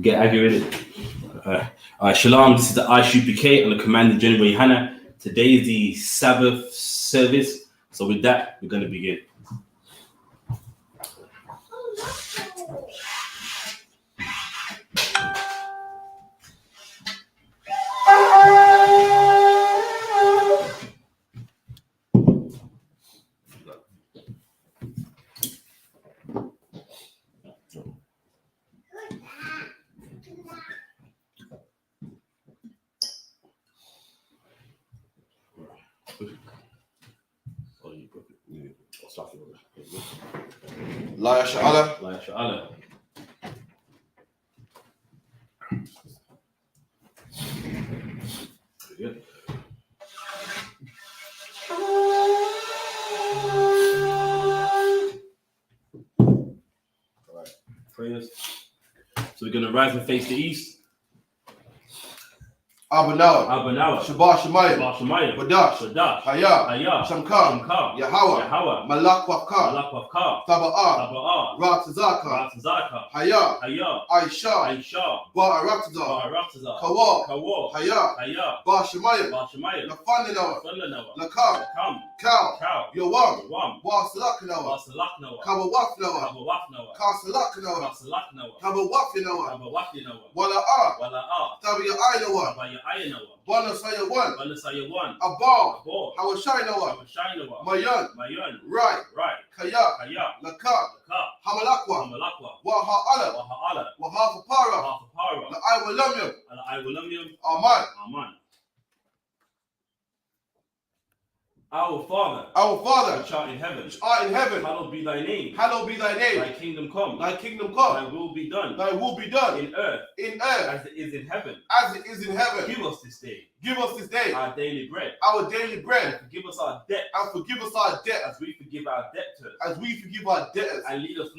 Get aggravated. Shalom, this is the I.S.U.P.K and the Commander General YAHANNA. Today is the Sabbath service. So with that, we're going to begin. La SHALAM. La SHALAM. Good. All right. Prayers. So we're going to rise and face the east. Abanawa, Shabbat Shemayim, Badash, Haya, Shamkar, Yahweh, Malak Wafka, Sabbath, Ratazaka, Haya, I.S.U.P.K, Barataza, Kawa, Haya, Bar Shemayim, Nafaninawa, Lakam, Cow, Yawam, Wasalakanawa, Kabawafnawa, Kasalakanawa, Kabawafinawa, Wala'a, Tabiya Bonasaya one, Abal, Hawashinawa, Mayan, Right, Kaya, Lakab, Hamalakwa, Waha'ala, Wahafapara, I.W. Amen. Our Father, which art in heaven, hallowed be thy name. Thy kingdom come. Thy will be done. In earth, as it is in heaven. Give us this day our daily bread. And forgive us our debt. As we forgive our debtors. And lead us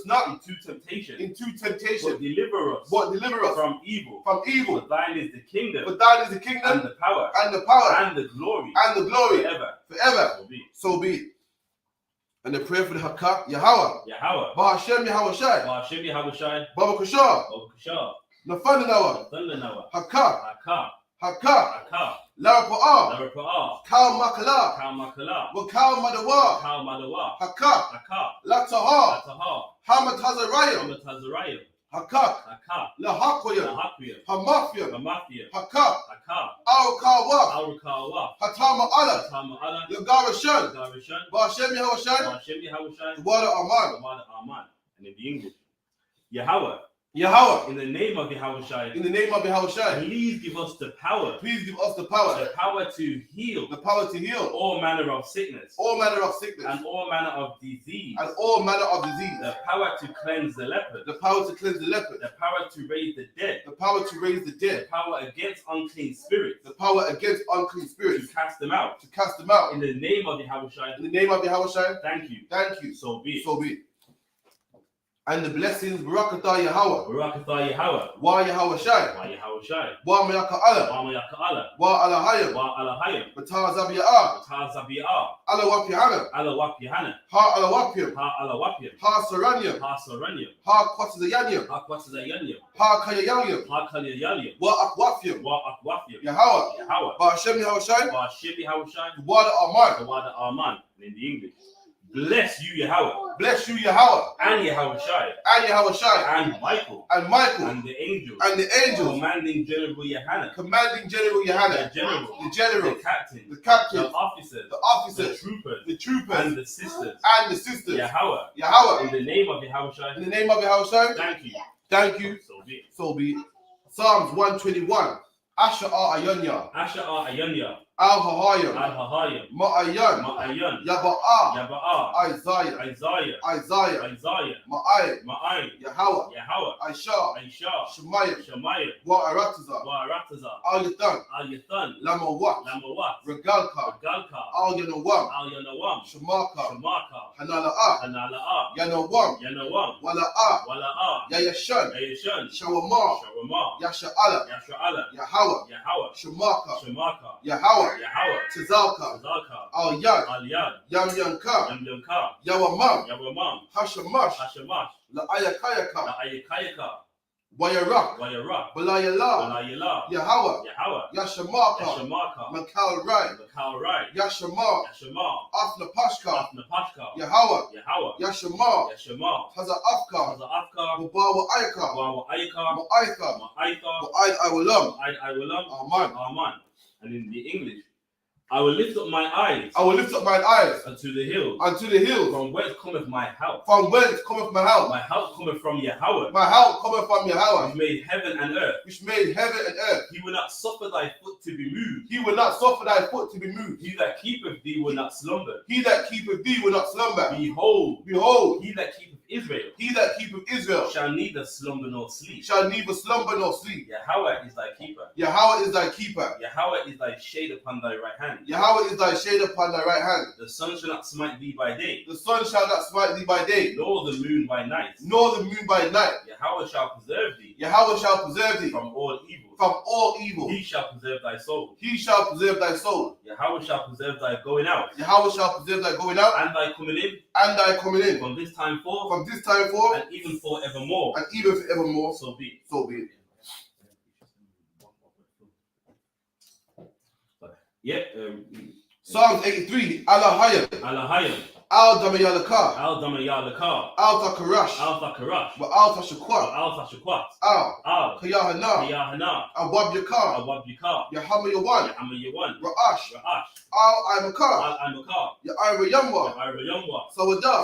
not into temptation. But deliver us from evil. For thine is the kingdom. And the power. And the glory. Forever. So be. And the prayer for the Hakka, Yahweh. Bahashem Yahawashi. Baba Kushar. Nafaninawa. Hakka. Larapa'a. Kal Makala. Wakal Madawa. Hakka. Lataha. Hamatazarayim. Hakak. Lahakoyim. Hamafiyim. Hakak. Arukawaf. Hatama Allah. Yagarashan. Bahashem Yahawashi. The water Aman. And in the English, Yahweh. In the name of Yahawashi. Please give us the power. The power to heal. All manner of sickness. And all manner of disease. The power to cleanse the leopard. The power to raise the dead. The power against unclean spirits. To cast them out. In the name of Yahawashi. Thank you. So be it. And the blessings, Barakatah Yahweh. Wa Yahawashi. Wa Mayaka Allah. Wa Alahayim. Batah Zabiyah. Allah Wapihanna. Ha Alawapim. Ha Saranyam. Ha Kwatazayanyam. Ha Kayayanyam. Wa Akwafim. Yahweh. Bahashem Yahawashi. The water Aman. In the English. Bless you, Yahweh. And Yahawashi. And Michael. And the angels. Commanding General YAHANNA. The general. The captain. The officers. The troopers. And the sisters. Yahweh. In the name of Yahawashi. Thank you. So be it. Psalms 121. Asher Ayonya. Al-Hahayim. Ma'ayan. Yaba'a. Isaiah. Ma'ay. Yahweh. I.S.U.P.K. Shemayim. Wa'arataza. Al-Yathan. Lamawat. Regalka. Al-Yanawam. Shamaka. Hanala'a. Yanawam. Wala'a. Yayashan. Shawama. Yasha'ala. Yahweh. Shamaka. Yahweh. Tizalka, Al Yad, Yam Yanka, Yawamam, Hashamash, La Ayakayaka, Wayarak, Balayala, Yahweh, Yashamaka, Makal Rai, Yashamar, Afna Pashka, Yahweh, Yashamar, Haza Afka, Mubawa Aika, Ma'aika, I will Aman. And in the English, I will lift up my eyes. Unto the hills. From whence cometh my help? My help cometh from Yahweh. Which made heaven and earth. He will not suffer thy foot to be moved. He that keepeth thee will not slumber. Behold, he that keepeth Israel. Shall neither slumber nor sleep. Yahweh is thy keeper. Yahweh is thy shade upon thy right hand. The sun shall not smite thee by day. Nor the moon by night. Yahweh shall preserve thee. From all evil. He shall preserve thy soul. Yahweh shall preserve thy going out. And thy coming in. From this time forth. And even forevermore. So be it. Yeah. Psalms 83. Alahayim. Al Damayalaka. Al Takarash. Wa Al Tashakwat. Al Kayahana. Al Wabyaka. Yahama Yawan. Ra'ash. Al Imakar. Ya Ira Yamwa. Sawada.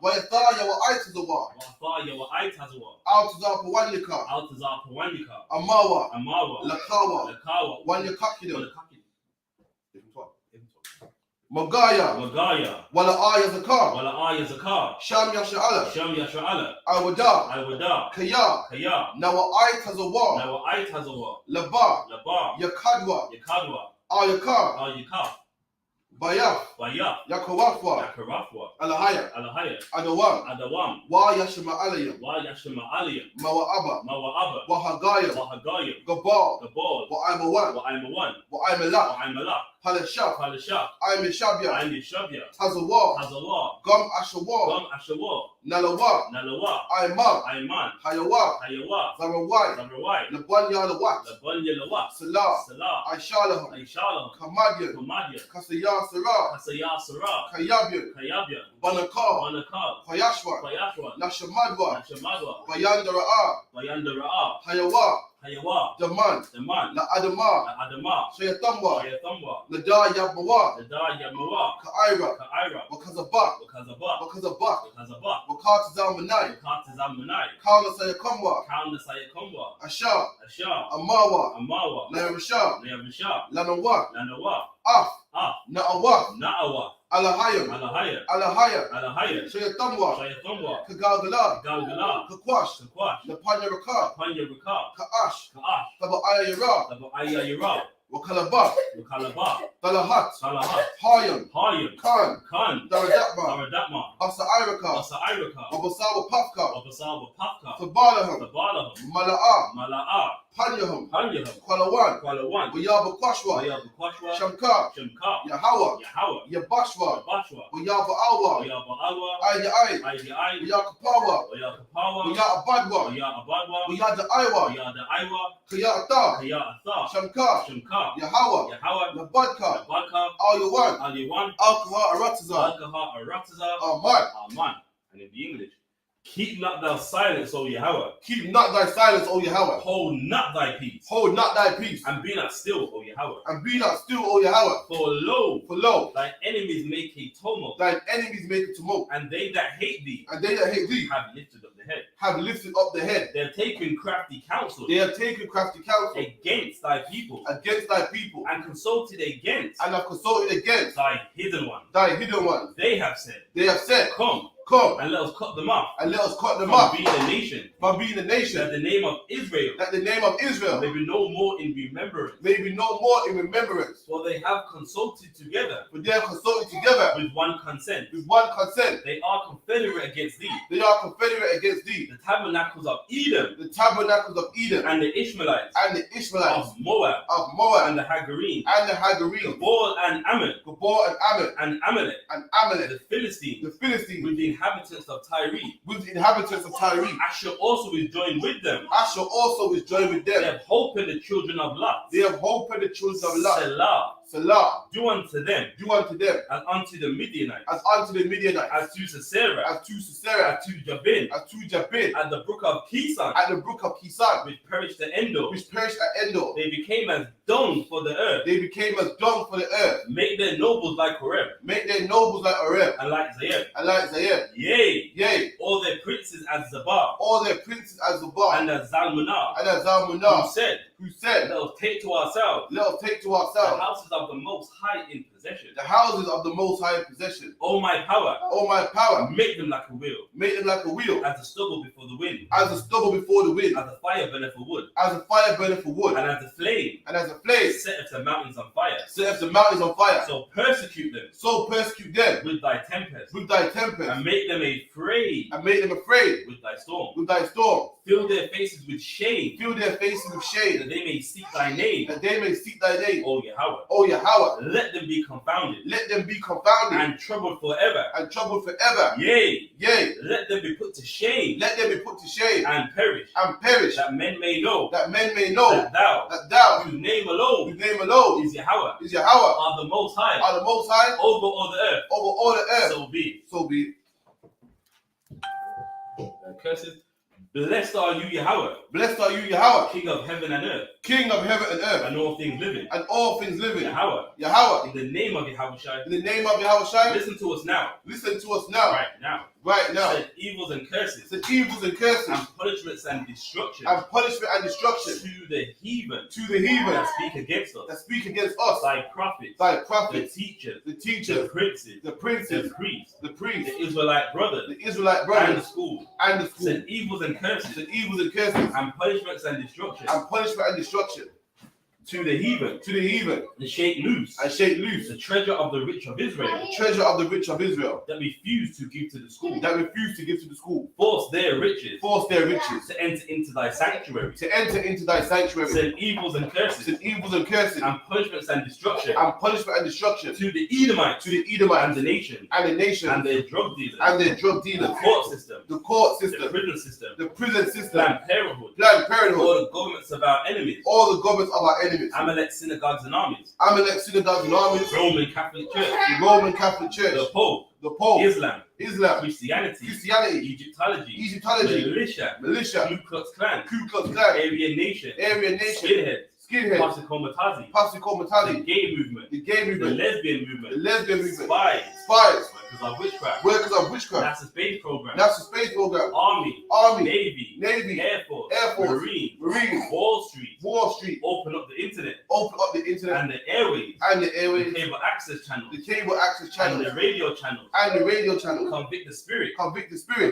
Wa Yathaya wa Aitazawa. Al Tazapawanyaka. Amawa. Lakawa. Wanyakakidam. Magaya. Wala Aya Zakar. Sham Yasha'ala. Awada. Kaya. Nawa Aitazawa. Laba. Yakadwa. Ayakar. Bayaf. Yakarafwa. Alahaya. Adawam. Wa Yashma Aliyam. Mawa'aba. Wahagaya. Gabal. Wa Aimawan. Wa Aimalak. Palashaf. Aimishabya. Tazawa. Gum Ashawa. Nalawa. Aiman. Hayawa. Zarawai. Labanya. Salah. Aishalaham. Kamadian. Kasaya Sarah. Kayabyan. Banakar. Payashwa. Nashamadwa. Bayandara. Hayawa. Daman. La Adama. Shayatamwa. Nada Yabmawa. Ka'ira. Wakazabak. Wakatazalmanai. Kauna Sayakamwa. Asha. Amawa. Nayamisha. Lanawa. Na'awa. Alahaya. Shayatamwa. Kagalgala. Kakwash. Napanya Raka. Ka'ash. Ayayara. Wakalaba. Talahat. Hayam. Khan. Daradatma. Asairaka. Wabasawa Pafka. Tabalaham. Mala'a. Panyaham. Kwalawan. Wayaba Kwashwa. Shamka. Yahawa. Yabashwa. Wayaba Alwa. Ayai. Wayakapawa. Wayabadwa. Wayada Aiwa. Kayata. Shamka. Yahawa. Nabadka. Aliwan. Alkaha Arataza. Aman. And in the English, keep not thou silence, O Yahweh. Hold not thy peace. And be not still, O Yahweh. For lo, thine enemies make a tumult. And they that hate thee have lifted up the head. They have taken crafty counsel. Against thy people. And consulted against. Thy hidden one. They have said. Come. Come. And let us cut them off. And let us cut them from off. being a nation. From being a nation. That the name of Israel. That the name of Israel. May be no more in remembrance. May be no more in remembrance. For they have consulted together. For they have consulted together. With one consent. With one consent. They are confederate against thee. They are confederate against thee. The tabernacles of Edom. The tabernacles of Edom. And the Ishmaelites. And the Ishmaelites. Of Moab. Of Moab. And the Hagarine. And the Hagarine. Gabor and Ammon. Gabor and Ammon. And Amalek. And Amalek. The Philistines. The Philistines. With the inhabitants of Tyre. With the inhabitants of Tyre. Asher also is joined with them. Asher also is joined with them. They have hope in the children of Lot. They have hope in the children of Lot. Selah. Selah. Do unto them. Do unto them. As unto the Midianites. As unto the Midianites. As to Sisera. As to Sisera. As to Jabin. As to Jabin. At the brook of Kison. At the brook of Kison. Which perished at Endor. Which perished at Endor. They became as dung for the earth. They became as dung for the earth. Make their nobles like Horeb. Make their nobles like Horeb. And like Zayeb. And like Zayeb. Yea. Yea. All their princes as Zabah. All their princes as Zabah. And as Zalmunna. And as Zalmunna. Who said, let us take to ourselves. Let us take to ourselves. The houses of the Most High in possession. The houses of the Most High in possession. O my power. O my power. Make them like a wheel. Make them like a wheel. As the stubble before the wind. As the stubble before the wind. As a fire burneth for wood. As a fire burneth for wood. And as a flame. And as a flame. Setteth the mountains on fire. Setteth the mountains on fire. So persecute them. So persecute them. With thy tempest. With thy tempest. And make them afraid. And make them afraid. With thy storm. With thy storm. Fill their faces with shame. Fill their faces with shame. That they may seek thy name. That they may seek thy name. O Yahweh. O Yahweh. Let them be confounded. Let them be confounded. And troubled forever. And troubled forever. Yea. Yea. Let them be put to shame. Let them be put to shame. And perish. And perish. That men may know. That men may know. That thou. Whose name alone. Whose name alone. Is Yahweh. Is Yahweh. Are the Most High. Are the Most High. Over all the earth. Over all the earth. So be it. So be it. Curses. Blessed are you, Yahweh. Blessed are you, Yahweh. King of heaven and earth. King of heaven and earth. And all things living. And all things living. Yahweh. Yahweh. In the name of Yahweh Shai. In the name of Yahweh Shai. Listen to us now. Listen to us now. Right now. Right now. Said evils and curses. Said evils and curses. And punishments and destruction. And punishment and destruction. To the heathen. To the heathen. That speak against us. That speak against us. Thy prophets. Thy prophets. The teachers. The teachers. The princes. The princes. The priests. The priests. The Israelite brothers. The Israelite brothers. And the school. And the school. Said evils and curses. Said evils and curses. And punishments and destruction. And punishment and destruction. To the heathen. To the heathen. And shake loose. And shake loose. The treasure of the rich of Israel. The treasure of the rich of Israel. That refuse to give to the school. That refuse to give to the school. Force their riches. Force their riches. To enter into thy sanctuary. To enter into thy sanctuary. Send evils and curses. Send evils and curses. And punishments and destruction. And punishment and destruction. To the Edomites. To the Edomites. And the nation. And the nation. And their drug dealers. And their drug dealers. The court system. The court system. The prison system. The prison system. Planned Parenthood. Planned Parenthood. All the governments of our enemies. All the governments of our enemies. Amalek synagogues and armies. Amalek synagogues and armies. Roman Catholic Church. The Roman Catholic Church. The Pope. The Pope. Islam. Christianity. Egyptology. Militia. Ku Klux Klan. Aryan Nation. Skinhead. The gay movement. The lesbian movement. Spies. Workers of witchcraft. NASA space program. Army. Navy. Air Force. Marine. Wall Street. Open up the internet. And the airways. The cable access channels. And the radio channels. Convict the spirit. Of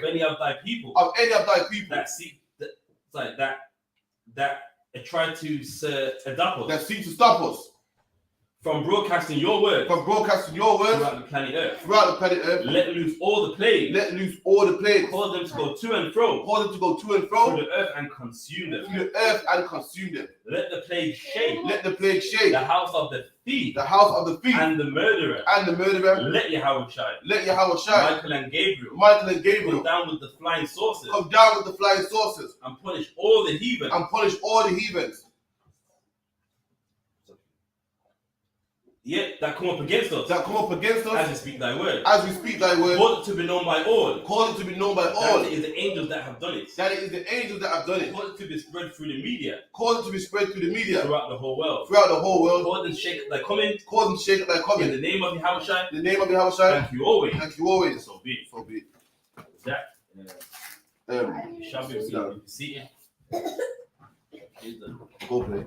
any of thy people. That seek that try to adopt us. That seek to stop us. From broadcasting your word. Throughout the planet Earth. Let loose all the plagues. Cause them to go to and fro. Through the earth and consume them. Let the plague shake. The house of the thief. And the murderer. Let Yahweh shine. Michael and Gabriel. Come down with the flying saucers. And punish all the heathens. Yet that come up against us. As we speak thy word. Cause it to be known by all. That it is the angels that have done it. Cause it to be spread through the media. Throughout the whole world. Cause them shake thy coming. In the name of Yahweh Shai. Thank you always. So be it. That. Shall be seated. Go play.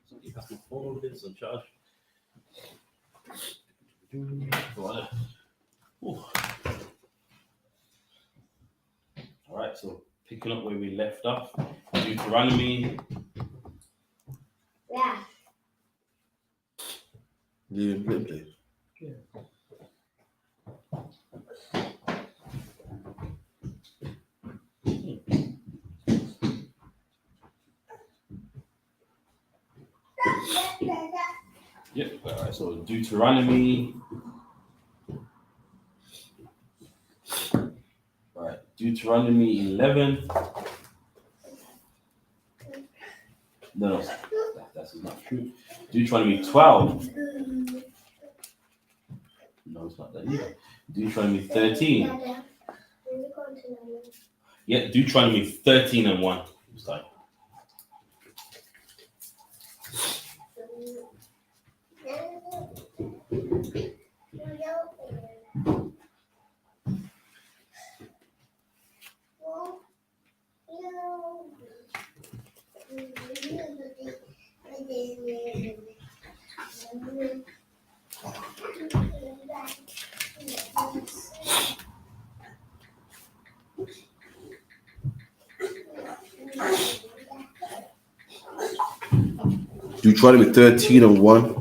Somebody has my phone over there, so charge. Alright, so picking up where we left off, Deuteronomy. Yeah. You play. Yeah. Yep. Alright, so Deuteronomy. Alright, Deuteronomy 11. No, that's not true. Deuteronomy 12. No, it's not that either. Deuteronomy 13. Yeah, Deuteronomy 13 and 1. Sorry. Deuteronomy 13 and 1.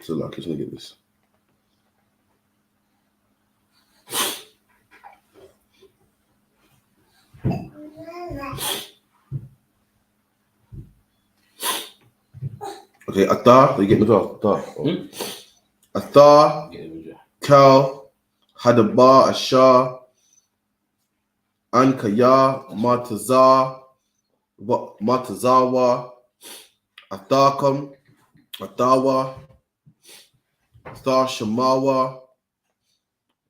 So like, let's look at this. Okay, Athar, you get me off. Athar, Cal, Hadabah, Ashar, Ankaya, Matazawa, Athakam, Athawa, Athar Shamawa,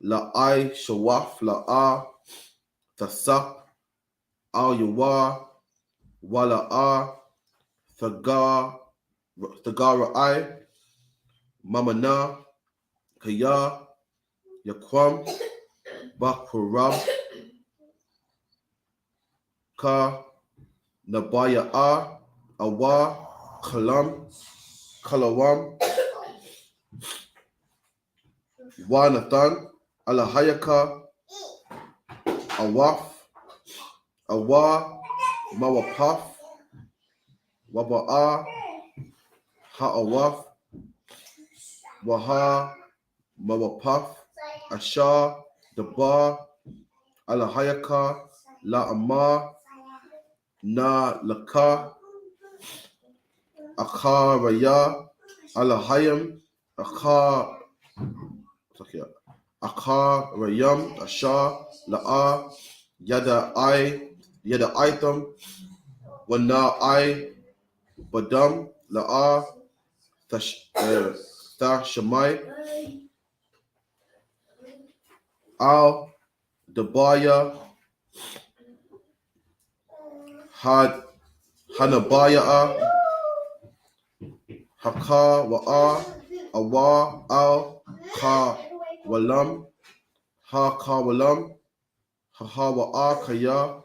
La'ai, Shawaf, La'ah, Tasap, Al Yawa, Wala'ah, Thagar Ra'ai, Mamana, Kaya, Yaquam, Bakurab, Ka, Nabaya'a, Awa, Kalam, Kalawam, Wanathan, Alahayaka, Awaf, Awa, Mawapaf, Waba'a, Ha'awaf, Waha, Mawapaf, Ashar, Dabar, Alahayaka, La'amar, Na Laka, Akharaya, Alahayam, Akharayam, Ashar, La'a, Yada Itam, Wana I, Badam, La'a, Tashamai, Al, Dabaya, Had, Hanabaya'a, Haka, Wa'a, Awa, Al, Ka, Walam, Ha, Ka, Walam, Ha, Wa'a, Kaya,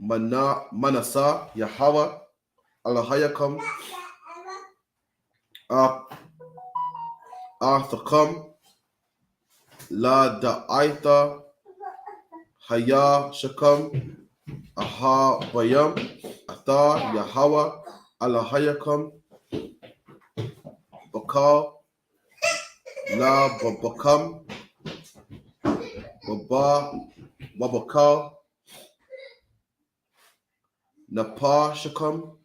Manasa, Yahawa, Alahayakam, Arthakam, La Da'aita, Haya Shakam, Aha Bayam, Ata Yahawa, Alahayakam, Bakal, La Babakam, Babakal, Napa Shakam,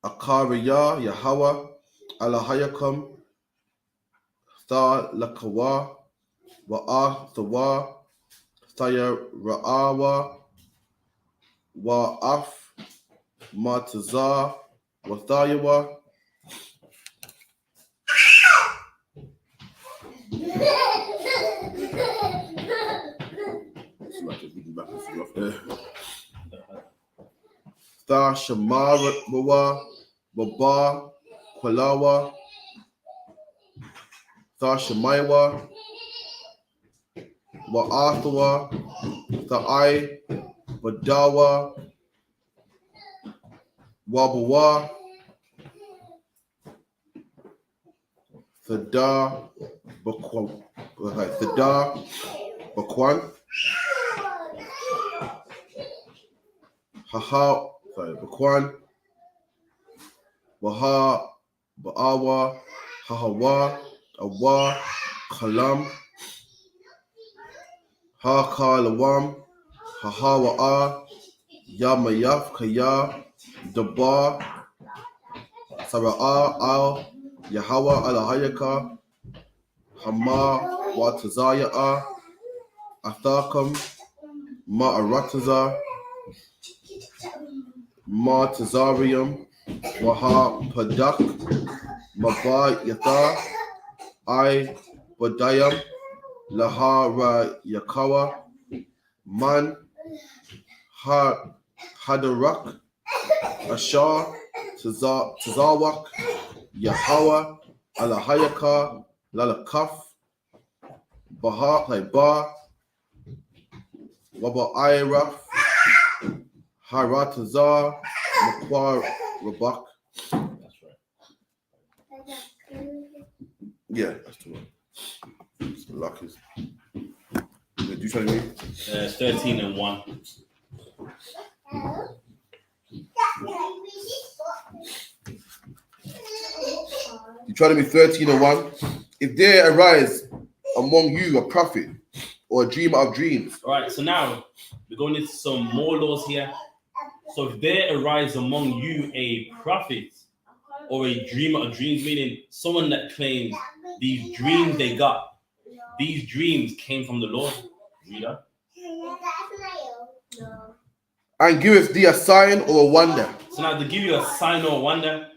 Akariya Yahawa, Alahayakam, Tha Lakawa, Wa'a Thawa, Thaya Ra'awa, Wa'af, Matazah, Wathayawa, Tha Shamarawa, Baba, Kwalawa, Tha Shemaiwa, Wa'athawa, Tha'ai, Badawa, Wabawa, Thada, Bakwan, Thada, Bakwan, Bakwan, Baha, Ba'awa, Hahawa, Awa, Kalam, Hakalawam, Hahawa'a, Yamayaf, Kaya, Dabar, Sara'a, Al, Yahawa, Alahayaka, Hama, Watazaya'a, Athakam, Ma'arataza, Matazarium, Waha Padak, Maba Yatha, I Badayam, Lahara Yakawa, Man, Hadarak, Ashar, Tazawak, Yahawa, Alahayaka, Lalakaf, Ba, Waba Iraf, Haratazar, Makwar Rabak. That's right. Yeah, that's the one. Luck is. Do you try to read? 13 and 1. You try to be 13 and 1. If there arise among you a prophet or a dreamer of dreams. All right, so now we're going into some more laws here. So if there arise among you a prophet or a dreamer of dreams, meaning someone that claims these dreams they got, these dreams came from the Lord. Reader. And giveth thee a sign or a wonder. So now they give you a sign or a wonder.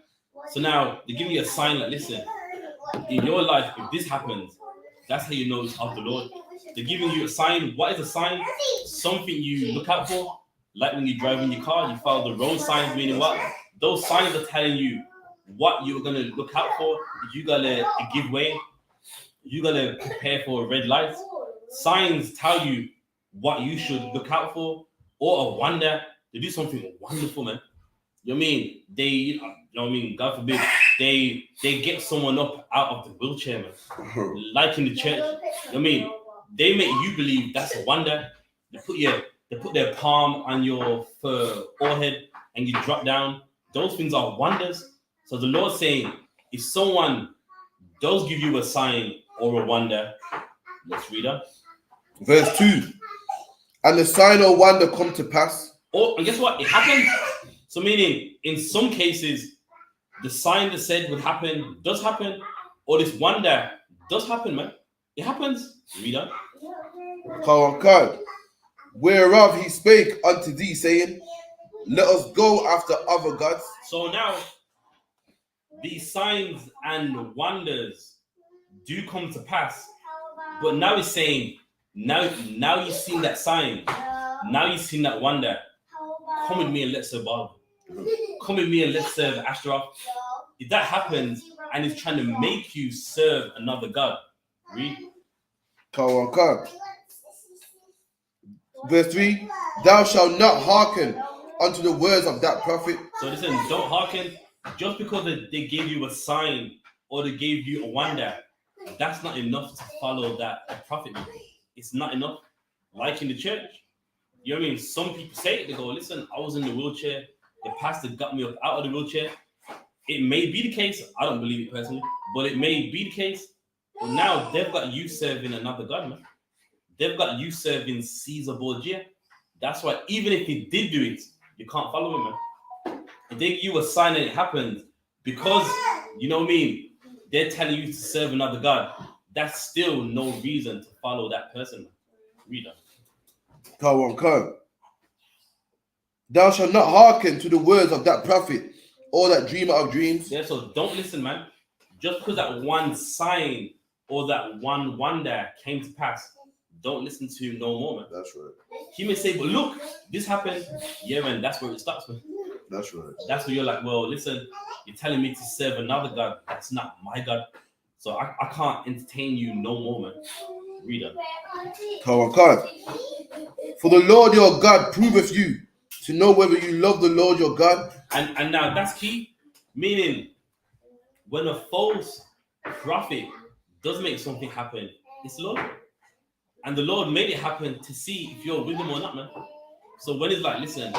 So now they give you a sign like, listen, in your life, if this happens, that's how you know it's of the Lord. They're giving you a sign. What is a sign? Something you look out for. Like when you drive in your car, you follow the road signs, meaning what? Those signs are telling you what you're going to look out for. You got to give way. You got to prepare for red lights. Signs tell you what you should look out for, or a wonder. They do something wonderful, man. You know what I mean? They, you know what I mean? God forbid, they get someone up out of the wheelchair, man. Like in the church. You know what I mean? They make you believe that's a wonder. They put their palm on your forehead and you drop down. Those things are wonders. So the Lord's saying, if someone does give you a sign or a wonder, let's read up. Verse 2. And the sign or wonder come to pass. Oh, and guess what? It happened. So meaning, in some cases, the sign that said would happen does happen, or this wonder does happen, man. It happens. Read up. Whereof he spake unto thee, saying, let us go after other gods. So now, these signs and wonders do come to pass, but now he's saying, now you've seen that sign, now you've seen that wonder. Come with me and let's serve Baal. Come with me and let's serve Ashtaroth. If that happens and he's trying to make you serve another god, read. Verse 3, thou shalt not hearken unto the words of that prophet. So listen, don't hearken. Just because they gave you a sign or they gave you a wonder, that's not enough to follow that prophet. It's not enough. Like in the church, you know what I mean? Some people say it, they go, listen, I was in the wheelchair, the pastor got me up out of the wheelchair. It may be the case, I don't believe it personally, but it may be the case. But now they've got you serving another god, man. They've got you serving Caesar Borgia. That's why even if he did do it, you can't follow him, man. If they give you a sign and it happens, because, you know what I mean, they're telling you to serve another god, that's still no reason to follow that person, man. Read that. Thou shalt not hearken to the words of that prophet or that dreamer of dreams. Yeah, so don't listen, man. Just because that one sign or that one wonder came to pass, don't listen to him no more, man. That's right. He may say, but look, this happened. Yeah, man, that's where it stops, man. That's right. That's where you're like, well, listen, you're telling me to serve another God. That's not my God. So I can't entertain you no more, man. Read it. For the Lord your God proveth you to know whether you love the Lord your God And now that's key. Meaning, when a false prophet does make something happen, it's the Lord. And the Lord made it happen to see if you're with him or not, man. So when it's like, listen,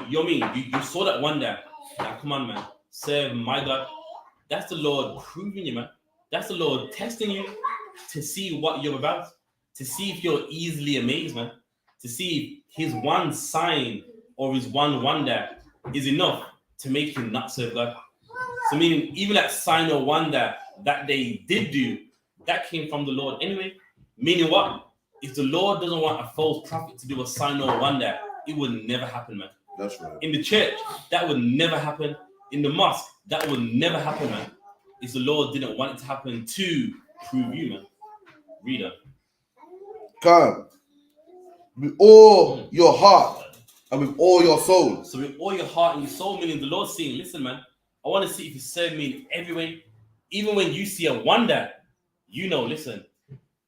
you saw that wonder. Now, come on, man. Serve my God. That's the Lord proving you, man. That's the Lord testing you to see what you're about. To see if you're easily amazed, man. To see if his one sign or his one wonder is enough to make you not serve God. So meaning, even that sign or wonder that they did do, that came from the Lord anyway. Meaning what? If the Lord doesn't want a false prophet to do a sign or wonder, it would never happen, man. That's right. In the church, that would never happen. In the mosque, that would never happen, man. If the Lord didn't want it to happen to prove you, man. Reader. Come. With all your heart and with all your soul. So with all your heart and your soul, meaning the Lord's saying, listen, man, I want to see if you serve me in every way. Even when you see a wonder, you know, listen,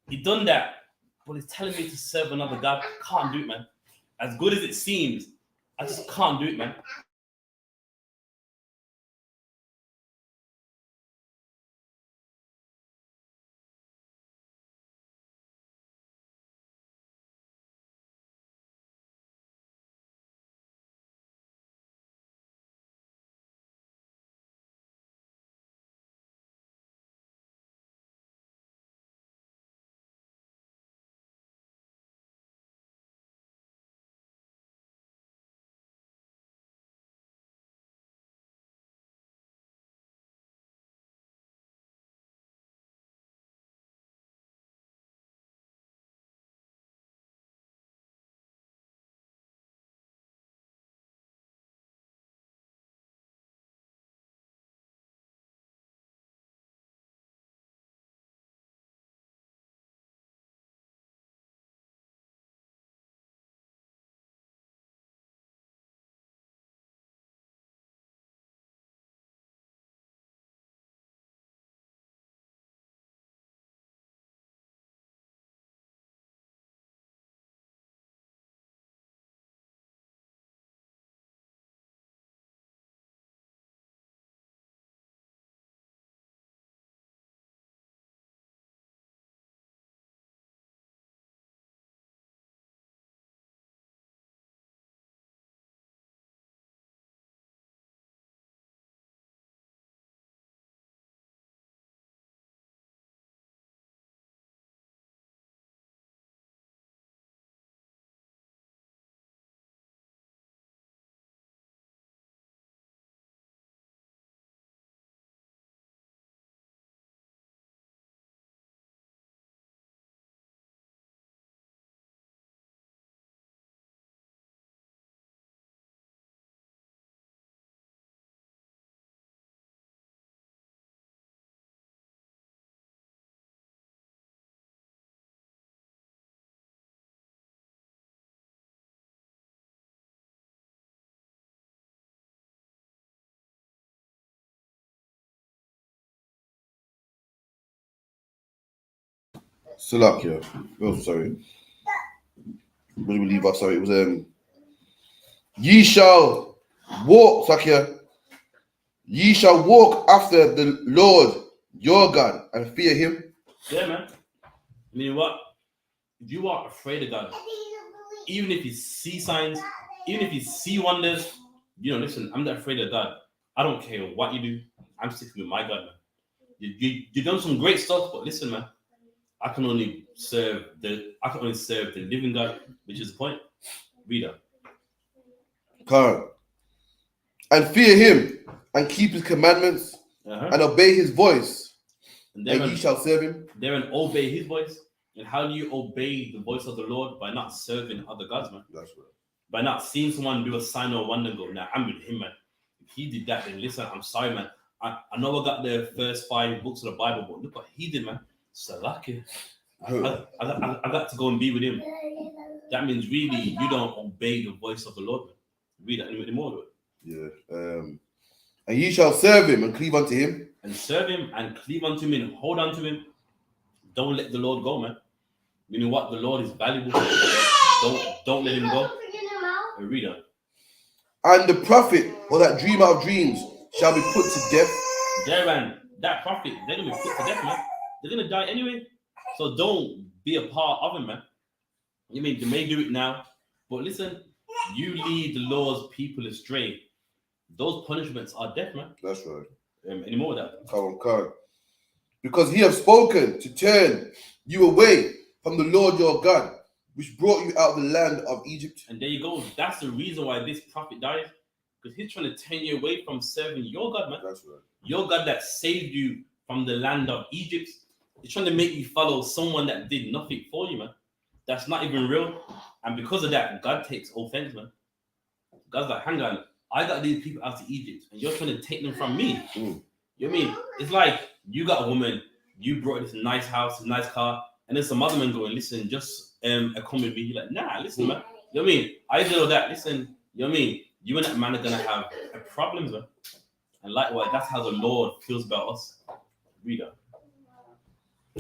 he done that, but he's telling me to serve another God. I can't do it, man. As good as it seems, I just can't do it, man. Salakia. Oh, sorry. What did we leave off? Sorry, it was ye shall walk, Salakia. Ye shall walk after the Lord your God and fear him. Yeah, man. I mean, what? If you are afraid of God, even if you see signs, even if you see wonders, you know, listen, I'm not afraid of God. I don't care what you do. I'm sticking with my God, man. You've done some great stuff, but listen, man, I can only serve the living God, which is the point. Reader. And fear him and keep his commandments and obey his voice. And ye shall serve him. There and obey his voice. And how do you obey the voice of the Lord? By not serving other gods, man. That's right. By not seeing someone do a sign or wonder and go, nah, I'm with him, man. If he did that, then listen, I'm sorry, man. I know I got the first 5 books of the Bible, but look what he did, man. Salaki. I got to go and be with him. That means really you don't obey the voice of the Lord, man. Read that anymore. Yeah. And ye shall serve him and cleave unto him. And serve him and cleave unto him and hold on to him. Don't let the Lord go, man. You know what? The Lord is valuable. Don't let him go. Read on. And the prophet or that dreamer of dreams shall be put to death. Yeah, man. That prophet, they're gonna be put to death, man. They're gonna die anyway. So don't be a part of them, man. You mean they may do it now, but listen, you lead the Lord's people astray. Those punishments are death, man. That's right. Any more of that? Come on. Because he has spoken to turn you away from the Lord your God, which brought you out of the land of Egypt. And there you go. That's the reason why this prophet died. Because he's trying to turn you away from serving your God, man. That's right. Your God that saved you from the land of Egypt. He's trying to make you follow someone that did nothing for you, man. That's not even real. And because of that, God takes offense, man. God's like, hang on, I got these people out to Egypt, and you're trying to take them from me. You know what I mean? It's like you got a woman, you brought this nice house, a nice car, and then some other man going, listen, just come with me. You're like, nah, listen, man. You know what I mean? I did all that. Listen, you know what I mean? You and that man are gonna have a problem, man. And likewise, that's how the Lord feels about us. Read that.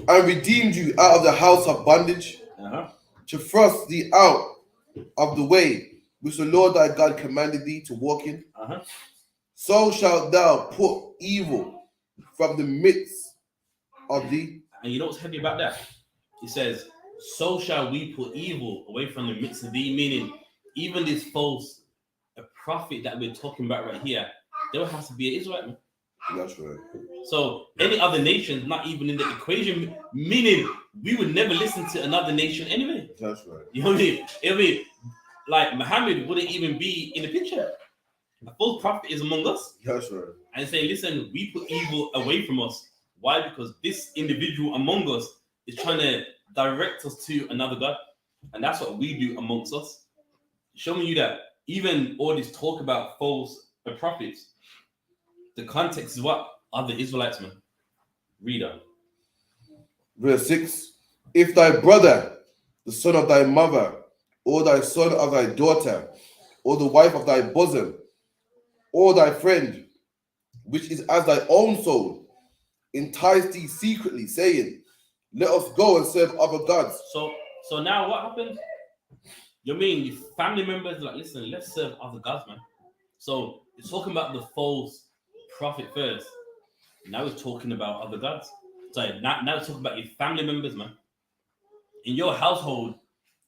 And redeemed you out of the house of bondage, to thrust thee out of the way which the Lord thy God commanded thee to walk in. So shalt thou put evil from the midst of thee. And you know what's heavy about that? He says, so shall we put evil away from the midst of thee, meaning even this false prophet that we're talking about right here, there has to be an Israelite, man. That's right. So any other nation, not even in the equation, meaning we would never listen to another nation anyway. That's right. You know what I mean? You know what I mean? Like Muhammad wouldn't even be in the picture. A false prophet is among us. That's right. And say, listen, we put evil away from us. Why? Because this individual among us is trying to direct us to another God. And that's what we do amongst us. Showing you that even all this talk about false prophets, the context is what? Are the Israelites, man. Read on. Verse 6. If thy brother, the son of thy mother, or thy son of thy daughter, or the wife of thy bosom, or thy friend, which is as thy own soul, entice thee secretly, saying, let us go and serve other gods. So now what happens? You mean your family members like, listen, let's serve other gods, man. So it's talking about the false prophet first. Now it's talking about other gods. So now it's talking about your family members, man. In your household,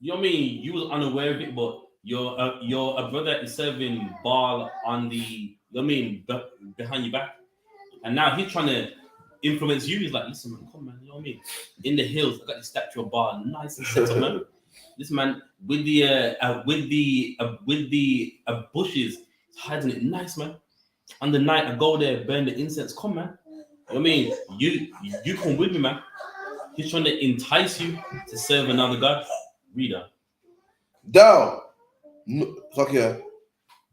you know what I mean? You was unaware of it, but your brother is serving Baal on the, you know what I mean, behind your back. And now he's trying to influence you. He's like, listen, man, come, man, you know what I mean? In the hills, I got this statue of Baal, nice and set up, man. This man with the bushes, hiding it nice, man. On the night, I go there, burn the incense. Come, man. You know what I mean? You come with me, man. He's trying to entice you to serve another God. Reader. Thou,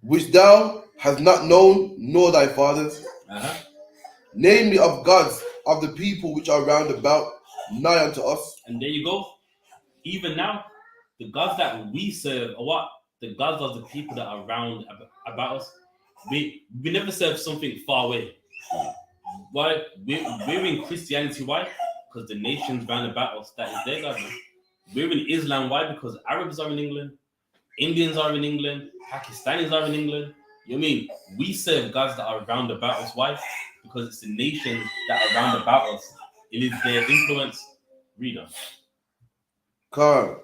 which thou hast not known, nor thy fathers, namely of gods of the people which are round about, nigh unto us. And there you go. Even now, the gods that we serve are what? The gods of the people that are round about us. We never serve something far away. Why? We're in Christianity. Why? Because the nations round about us, that is their God. Man. We're in Islam. Why? Because Arabs are in England, Indians are in England, Pakistanis are in England. You know what I mean? We serve gods that are round about us. Why? Because it's the nations that are round about us. It is their influence. Reader. Car,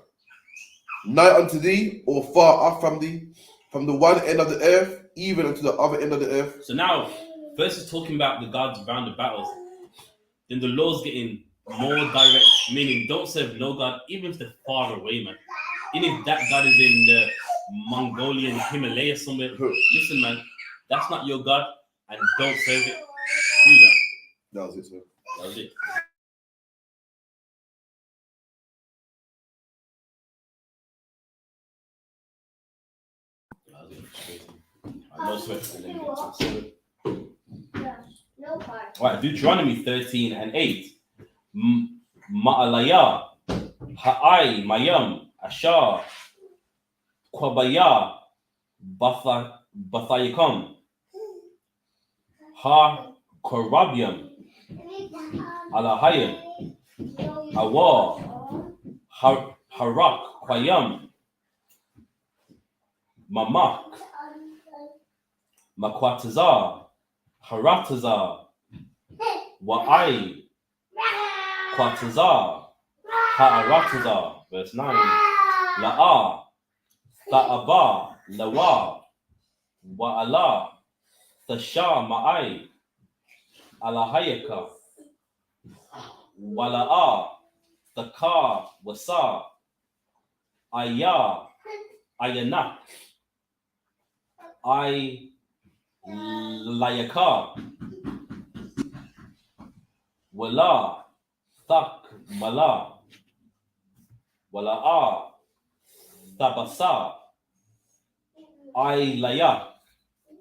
nigh unto thee, or far off from thee, from the one end of the earth, even unto the other end of the earth. So now, first is talking about the gods round about us. Then the Lord's getting more direct, meaning don't serve no God, even if they're far away, man. Even if that God is in the Mongolian Himalaya somewhere, listen, man, that's not your God, and don't serve it. Do that. That was it, sir. That was it. Right, Deuteronomy 13 and 8. Ma'alaya, Ha'ai, Mayam, Ashar, Kwabaya, Bathayakum, Ha Korabium, Alahayim, Awa, Harak, Kwayam, Mamak, Makwatazar, Haratazar, Wa'ai, Kwatazar, Ha'aratazar, verse 9, La'ah, Tha'aba, Lawa, Wa'ala, Thashah, Ma'ai, Alahayaka, Wala'ah, Thakar, Wasa, Ayah, Ayanak, Layaka, Wala, Thak, Mala, Wala'ah, Thabasa, Layak,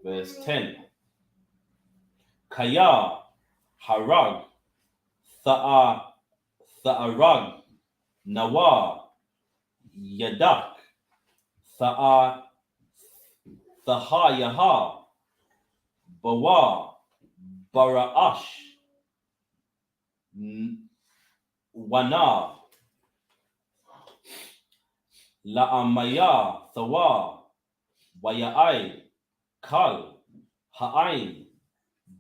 verse 10, Kaya, Harag, Tha'arag, Nawa, Yadak, Yaha, Bawa, Bara'ash, Wana, La'amaya, Thawa, Waya'ai, Kal, Ha'ain,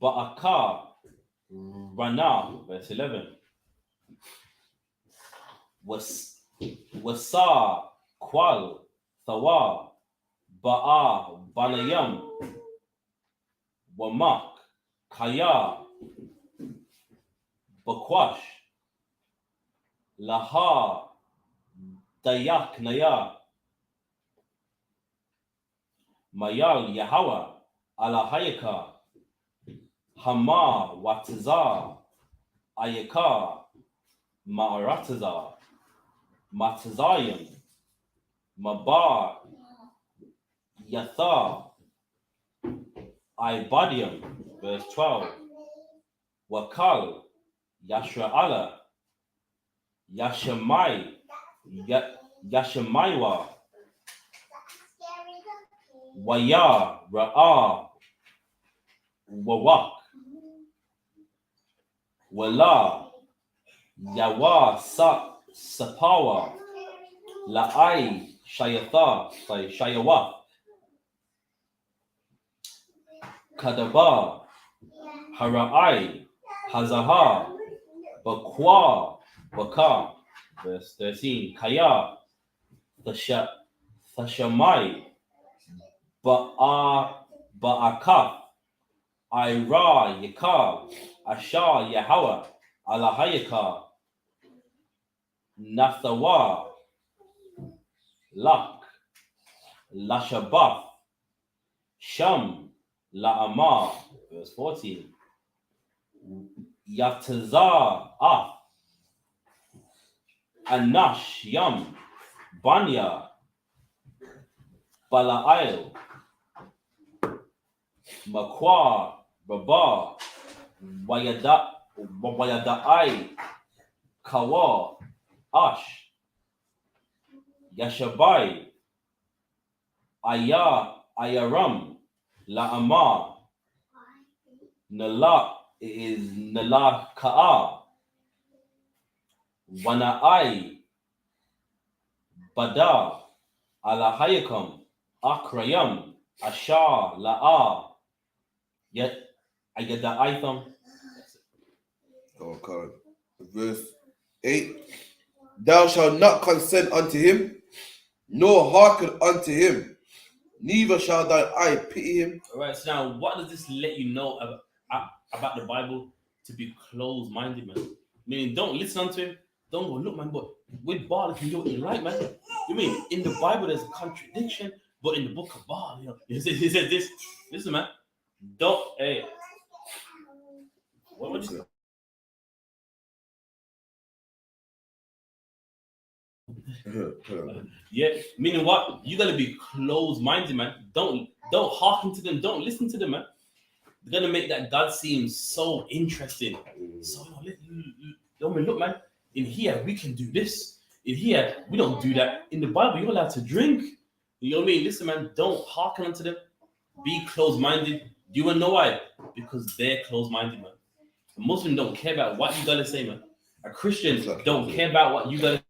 Ba'aka, Rana, verse 11, Wasa, Kwal, Thawa, Ba'a, Banayam, Wamak, Kaya, Bakwash, Laha, Dayak, Naya, Mayal, Yahawa, Alahayaka, Hama, Watazar, Ayaka, Ma'aratazar, Matazayim, Mabar, Yatha, Ibadium, verse 12, Wakal, Yashra'ala, Yashamai, Yashamaiwa, Waya, Ra'ah, Wawak, Wala, Yawa, Sapawa, La'ai, Shayatha, Shayawa, Kadaba, Hara'ai, Hazaha, Bakwa, Baka, verse 13, Kaya, Thashamai, Ba'akaf, Ira, Yakab, Asha, Yahawa, Alahayaka, Nathawa, Lak, Lashabaf, Sham, La'amar, verse 14, Yatazar, Af, Anash, Yam, Banya, Bala'il, Makwa, Rabah, Wayada'ai, Kawa, Ash, Yashabai, Ayaram, La'amar, Nala is Nala Ka'a, Wana'ai, Bada, Alahayakam, Akrayam, Asha, La'a, Yet Ayada'aitham. Okay. Verse 8. Thou shalt not consent unto him, nor hearken unto him, neither shall thine eye pity him. Alright, so now what does this let you know about the Bible? To be closed-minded, man. Meaning, don't listen unto him. Don't go, look, man, but with Baal, you can do what you like, man. You mean, in the Bible, there's a contradiction, but in the book of Baal, you know, he said this. Listen, man, don't, hey. What would you yeah, meaning what? You gotta be closed-minded, man. Don't hearken to them. Don't listen to them, man. They're gonna make that God seem so interesting. So look, man. In here we can do this. In here we don't do that. In the Bible you're allowed to drink. You know what I mean? Listen, man. Don't hearken unto them. Be closed-minded. Do you wanna know why? Because they're closed-minded, man. A Muslim don't care about what you gotta say, man. A Christian don't care about what you gotta.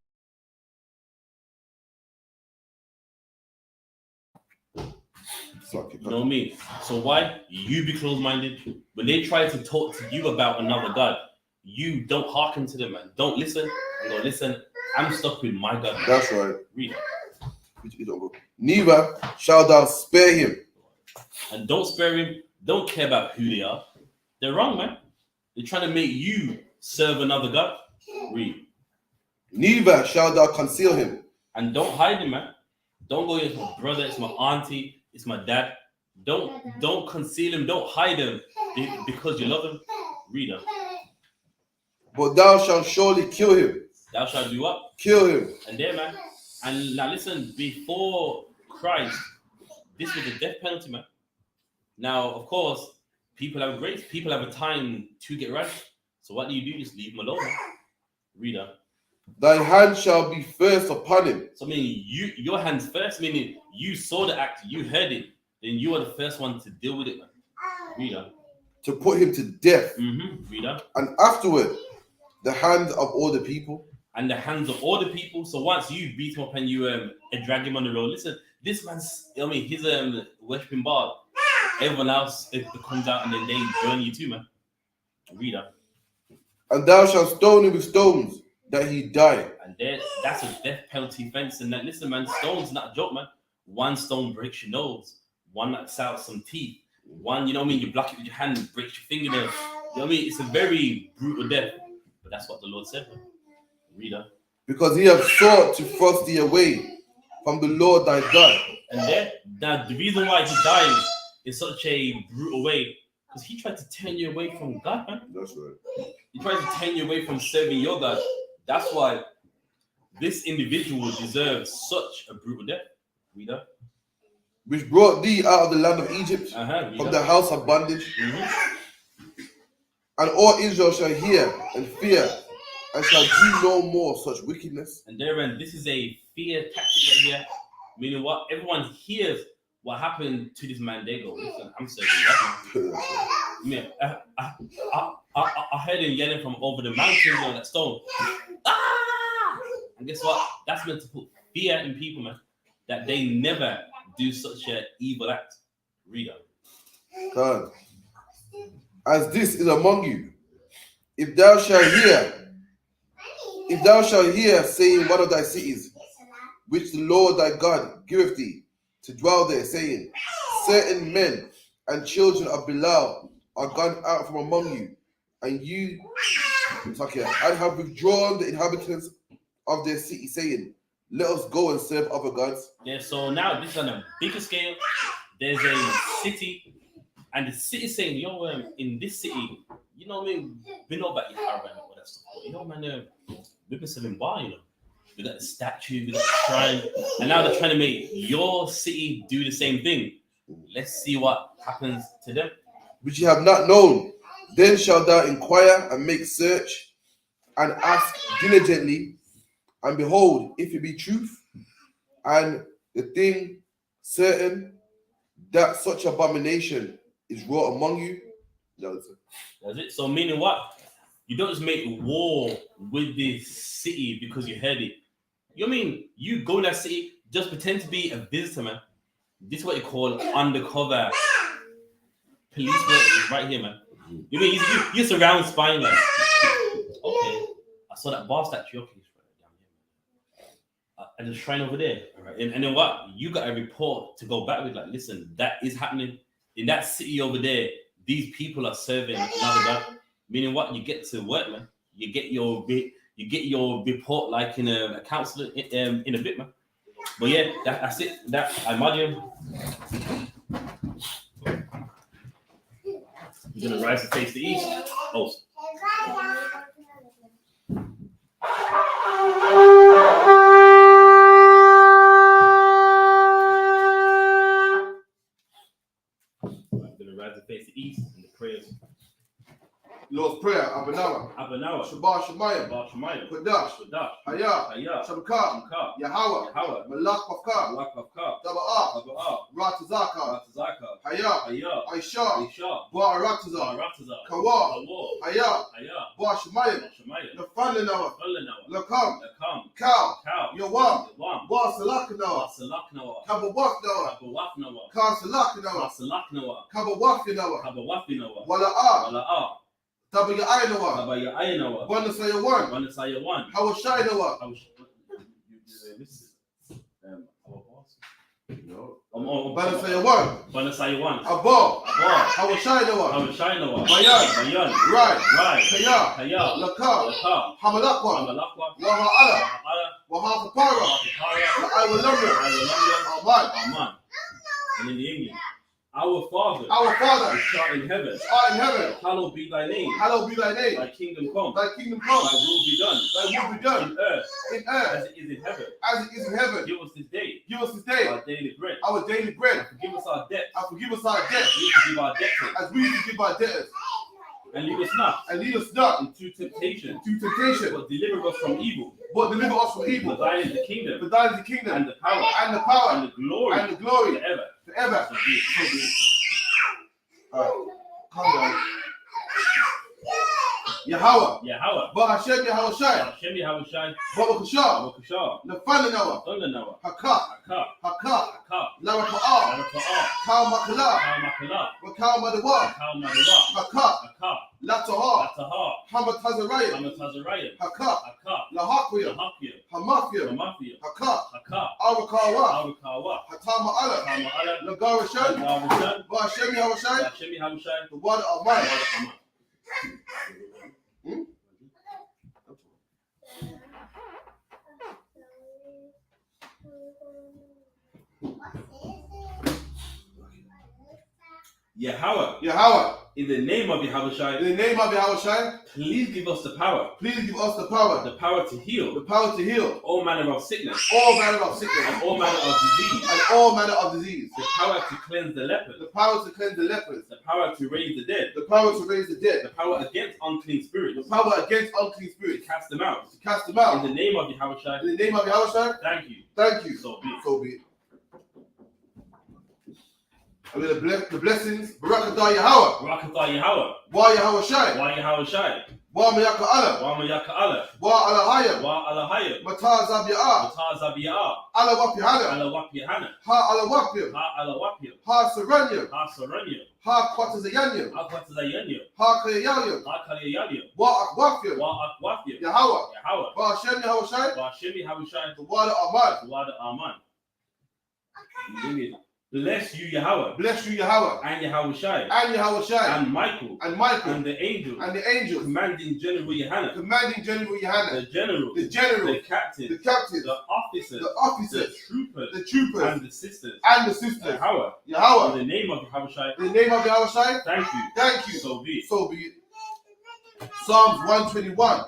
You know what I mean? So why? You be closed-minded. When they try to talk to you about another God, you don't hearken to them, man. Don't listen. And go, listen, I'm stuck with my God. Man. That's right. Read it. Neither shalt thou spare him. And don't spare him. Don't care about who they are. They're wrong, man. They're trying to make you serve another God. Read. Neither shalt thou conceal him. And don't hide him, man. Don't go, it's my brother, it's my auntie, it's my dad. Don't conceal him, don't hide him because you love him. Read him. But thou shalt surely kill him. Thou shalt do what? Kill him. And there, man. And now listen, before Christ, this was a death penalty, man. Now, of course, people have grace. People have a time to get right. So what do? Just leave him alone, man. Read him. Thy hand shall be first upon him. So meaning your hands first, meaning you saw the act, you heard it, then you are the first one to deal with it, man. Read on. To put him to death. Read on. And afterward, the hands of all the people. And the hands of all the people. So once you beat him up and you drag him on the road, listen, this man's, he's worshipping Baal. Everyone else it comes out and then they join you too, man. Read on. And thou shalt stone him with stones, that he die. And that's a death penalty offense. And that, listen, man, stone's not a joke, man. One stone breaks your nose. One knocks out some teeth. One, you know what I mean? You block it with your hand, it breaks your fingernail. You know what I mean? It's a very brutal death. But that's what the Lord said, man. Read on. Because he hath sought to thrust thee away from the Lord thy God. And now the reason why he dies in such a brutal way, because he tried to turn you away from God, man. That's right. He tried to turn you away from serving your God. That's why this individual deserves such a brutal death. Read up. Which brought thee out of the land of Egypt, from the house of bondage. And all Israel shall hear and fear, and shall do no more such wickedness. And therein, this is a fear tactic right here. Meaning what? Everyone hears what happened to this man. They go, listen, I'm serving God. I heard him yelling from over the mountains on that stone. Ah! And guess what? That's meant to put fear in people, man. That they never do such an evil act. Read on. God. As this is among you, if thou shalt hear saying one of thy cities, which the Lord thy God giveth thee to dwell there, saying, certain men and children of Belial are gone out from among you, and you and have withdrawn the inhabitants of their city, saying, let us go and serve other gods. Yeah, so now this is on a bigger scale. There's a city, and the city is saying, yo, in this city, you know what I mean? We know about YAHANNA and all that stuff. But you know, man, we've been serving Baal, you know. We got the statue, we got the shrine, and now they're trying to make your city do the same thing. Let's see what happens to them. Which you have not known. Then shalt thou inquire and make search and ask diligently, and behold, if it be truth, and the thing certain that such abomination is wrought among you. That's it. So meaning what? You don't just make war with this city because you heard it. You know what I mean? You go to that city, just pretend to be a visitor, man. This is what you call undercover police work right here, man. You mean you surround spying, man. Okay, I saw that bar statue. Okay, and the shrine over there. All right. And then what? You got a report to go back with, like, listen, that is happening in that city over there. These people are serving another God. Meaning what? You get to work, man. You get your report like in a council in a bit, man. But yeah, that's it. That I imagine you're gonna rise and face the east. Oh. Face the east and the prayers. Lord's Prayer, Abanawa, Shabbat Shemayim, Kodash, Hayah, Shamka, Yahweh, Malach Pavka, Daba'ah, Ratazaka, Hayah, Aisha, Ba'aratazah, Kawa, Hayah, Ba Shemayim, Nafananawa, Lakam, Kal, Yawam, Shalawam. Wa Salaknawa. Salaknawa. Kabawafnawa. Kabawafnawa. Ka Salaknawa. Salaknawa. Kabawafnawa. Kabawafinawa. Wala'a. Wala'a. Tabaya'inawa. Tabaya'inawa. Wanasayawan. Wanasayawan. Hawashinawa. Banasayawan. Banasayawan. Abba. Abba. Hawashinawa. Hawashinawa. Bayan. Bayan. Right. Right. Kaya. Kaya. Laka. Laka. Hamalakwa. Hamalakwa. Waha'ala. Waha'ala. Waha'fapara. Waha'fapara. La'aywalamya. La'aywalamya. Aman. Aman. And in the English, our Father, Our Father, which art in heaven, hallowed be thy name. Hallowed be thy name. Thy kingdom come. Thy kingdom come. Thy will be done. Thy will be done. In earth. In earth. As it is in heaven. As it is in heaven. Give us this day. Give us this day. Our daily bread. Our daily bread. Forgive us our debts. And forgive us our debts. We forgive our debtors. As we forgive our debtors. And lead us not. And lead us not into temptation. To temptation. But deliver us from evil. But deliver us from evil. For thine is the kingdom. For thine is the kingdom. And the power. And the power. And the glory. And the glory. Forever. Forever. So be it. So be it. Alright. Come on. Yahweh. Yahweh. Ba Hashem Yahweh Shai. Hashem Yahweh Shai. Baba Kashar. Bakashar. Nafana Thunder Noah. Haka. Haka. Haka. Haka. Laraka'a. Laraka'a. Ka Makala. Makala. Wakal Madawa. Kal Madawa. Haka. Haka. Lataha. Lataha. Hamad Hazarayim. Hamatazarayim. Haka. Haka. Lahakwiya. Lahakya. Hamafia. Hamafia. Haka. Haka. Arakawa. Arakawa. Hatama Allah. Hama'ala. Nagarashan. Nagarashan. Ba Hashem Yahweh Shai. Hashem Yahweh Shai. The water of mine. Yahweh. In the name of Yahweh Shai. In the name of Yahweh Shai. Please give us the power. Please give us the power. The power to heal. The power to heal. All manner of sickness. All manner of sickness. And all manner of disease. And all manner of disease. The power to cleanse the lepers. The power to cleanse the lepers. The power to raise the dead. The power to raise the dead. The power against unclean spirits. The power against unclean spirits. To cast them out. To cast them out. In the name of Yahweh Shai. In the name of Yahweh Shai. Thank you. Thank you. So be it. So be it. I mean the blessings. Barakatah Yahweh. Barakatah Yahweh. Wa Yahweh Shai. Wa Yahweh Shai. Wa Mayaka Allah. Wa Mayaka Allah. Wa Alahayim. Wa Alahayim. Mata Zabi'ah. Mata Zabi'ah. Allah Wapihana. Allah Wapihana. Ha Allah Wapim. Ha Allah Wapim. Ha Saranyim. Ha Saranyim. Ha Kwatazayanyim. Ha Kwatazayanyim. Ha Kayayim. Ha Kaliyayim. Wa Akwafim. Wa Akwafim. Yahweh. Yahweh. Ba Hashem Yahweh Shai. Ba Hashem Yahweh Shai. The water Aman. The water Aman. Bless you, Yahweh. Bless you, Yahweh. And Yahweh Shai. And Yahweh Shai. And Michael. And Michael. And the angels. And the angels. Commanding General YAHANNA. Commanding General YAHANNA. The general. The general. The captain. The captains. The officers. The officers. The troopers. The troopers. And the sisters. And the sisters. Yahweh. Yahweh. In the name of Yahweh Shai. In the name of Yahweh Shai. Thank you. Thank you. So be it. So be it. Psalms 121.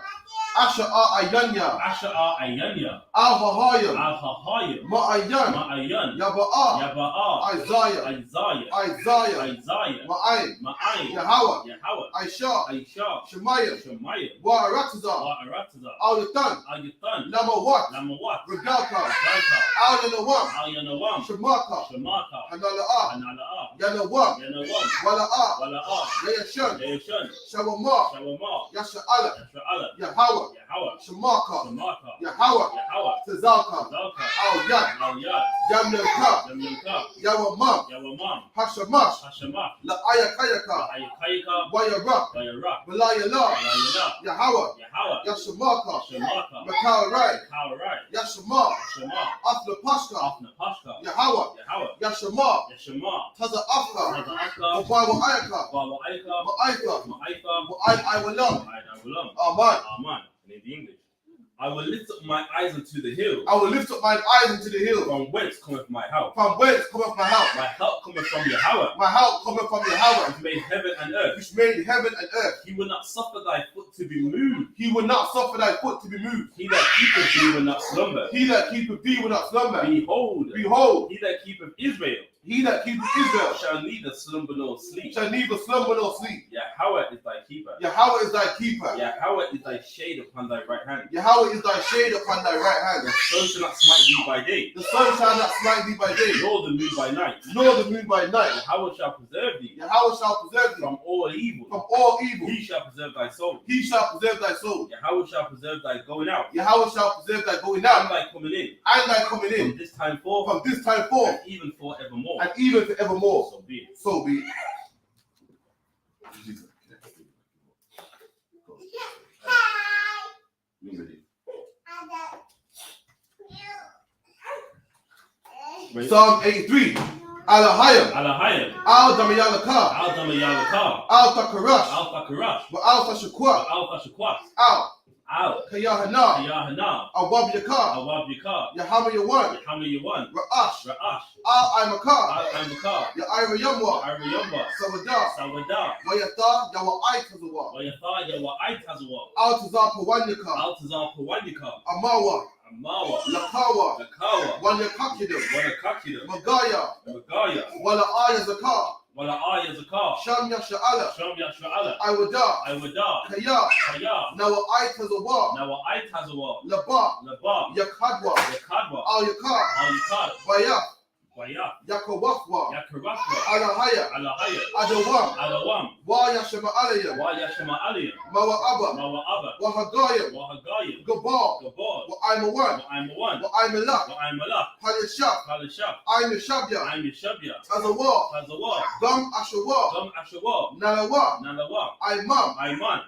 Asha'a Ayanya. Asha'a Ayanya. Al-Hahayim. Al-Hahayim. Ma'ayan. Ma'ayan. Yaba'a. Yaba'a. Isaiah. Isaiah. Isaiah. Isaiah. Ma'ayin. Ma'ayin. Yahweh. Yahweh. Aisha. Aisha. Shemayim. Shemayim. Wa'aratazah. Wa'aratazah. Al-Yatan. Al-Yatan. Lamawat. Lamawat. Regalka. Regalka. Al-Yanawam. Al-Yanawam. Shemaka. Shemaka. Hanala'a. Hanala'a. Yanawam. Yanawam. Wala'a. Wala'a. Yayashan. Yayashan. Shawama. Shawama. Yasha'ala. Yasha'ala. Yahweh. Yahweh. Shemaka. Shemaka. Yahweh. Yahweh. Tazalka. Zalka. Al-Yad. Al-Yad. Yamnelka. Yamyamka. Yawamam. Yawamam. Hashamash. Hashemah. La'ayakayaka. Ayakayika. Wayarak. Wayarak. Belayala. Walayala. Yahweh. Yahweh. Yashemaka. Shemaka. Makarai. Kawarai. Yashema. Shema. Aflepashka. Afnapashka. Yahweh. Yahweh. Yashema. Yashema. Taza Afka. Taza'aka. Wabawa Ayaka. Baba Aika. Ma'aika. Ma'aika. I will love. Aman. Aman. Aman. In the English. I will lift up my eyes unto the hill. I will lift up mine eyes into the hill. From whence cometh my help? From whence cometh my help? My help cometh from Yahweh. My help cometh from Yahweh, Which made heaven and earth. which made heaven and earth. He will not suffer thy foot to be moved. He will not suffer thy foot to be moved. He that keepeth thee will not slumber. He that keepeth thee will not slumber. Behold, Behold, he that keepeth Israel He that keepeth Israel shall neither slumber nor sleep. Shall neither slumber nor sleep. Yahweh is thy keeper. Yahweh is thy keeper. Yahweh is thy shade upon thy right hand. Yahweh is thy shade upon thy right hand. The sun shall not smite thee by day. The sun shall not smite thee by day. Nor the moon by night. Nor the moon by night. Yahweh shall preserve thee. Yahweh shall preserve thee from all evil. From all evil. He shall preserve thy soul. He shall preserve thy soul. Yahweh shall preserve thy going out. Yahweh shall preserve thy going out. And thy coming in. And thy coming in. From this time forth. From this time forth. And even forevermore. And even forevermore. So be it. So be it. Psalm 83. Alahayim. Al-Damayalaka. Al-Takarash. Al-Tashakwa. Al-Yahanna. Al-Wabyaka. Yahama Yawan. Ra'ash. Al-Imaka. Ya'ira Yamwa. Sawada. Wayatha Yawa Al-Tazar Pawanyaka. Amawa. Lakawa. Wanyakakidam. Magaya. Wala Aya Zakar. Shamya Sha'ala. Iwada. Kaya. Nawa Aitazawa. Laba. Yakadwa. Al-Yakad. Bayah. Yakawafwa. Alahaya. Adawam. Wayashama Aliyah. Mawa'aba. Wahagayim. Gabal. Wa'aimawan. Wa'aimalak. Halishab. Aimishabya. Tazawa. Gam Ashawa. Nalawa. Aiman.